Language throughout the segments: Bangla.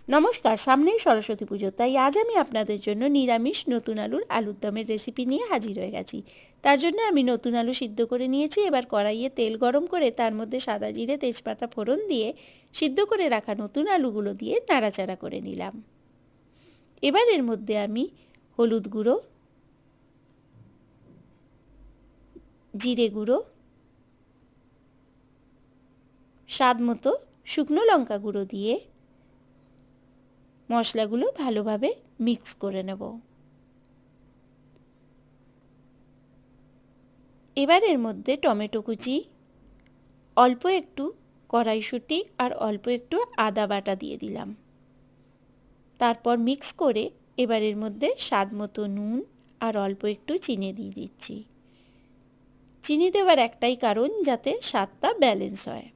নমস্কার, সামনেই সরস্বতী পুজো, তাই আজ আমি আপনাদের জন্য নিরামিষ নতুন আলুর দমের রেসিপি নিয়ে হাজির হয়ে গেছি। তার জন্য আমি নতুন আলু সিদ্ধ করে নিয়েছি। এবার কড়াইয়ে তেল গরম করে তার মধ্যে সাদা জিরে তেজপাতা ফোড়ন দিয়ে সিদ্ধ করে রাখা নতুন আলুগুলো দিয়ে নাড়াচাড়া করে নিলাম। এবার এর মধ্যে আমি হলুদ গুঁড়ো, জিরে গুঁড়ো, স্বাদ মতো শুকনো লঙ্কা গুঁড়ো দিয়ে মশলাগুলো ভালোভাবে মিক্স করে নেব। এবার এর মধ্যে টমেটো কুচি, অল্প একটু কড়াইশুঁটি আর অল্প একটু আদা বাটা দিয়ে দিলাম। তারপর মিক্স করে এবার এর মধ্যে স্বাদ মতো নুন আর অল্প একটু চিনি দিয়ে দিচ্ছি। চিনি দেওয়ার একটাই কারণ, যাতে স্বাদটা ব্যালেন্স হয়।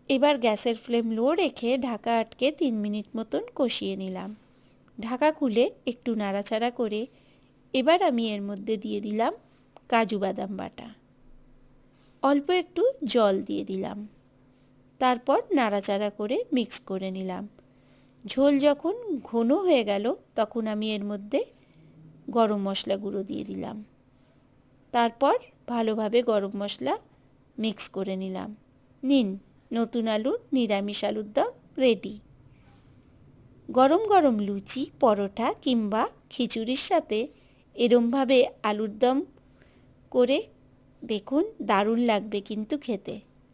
এবার গ্যাসের ফ্লেম লো রেখে ঢাকা আটকে 3 মিনিট মতন কষিয়ে নিলাম। ঢাকা খুলে একটু নাড়াচাড়া করে এবার আমি এর মধ্যে দিয়ে দিলাম কাজু বাদাম বাটা, অল্প একটু জল দিয়ে দিলাম। তারপর নাড়াচাড়া করে মিক্স করে নিলাম। ঝোল যখন ঘন হয়ে গেল তখন আমি এর মধ্যে গরম মশলা গুঁড়ো দিয়ে দিলাম। তারপর ভালোভাবে গরম মশলা মিক্স করে নিলাম। নিন, নতুন আলুর নিরামিষ আলুর দম রেডি। গরম গরম লুচি, পরোটা কিংবা খিচুড়ির সাথে এরমভাবে আলুর দম করে দেখুন, দারুণ লাগবে কিন্তু খেতে।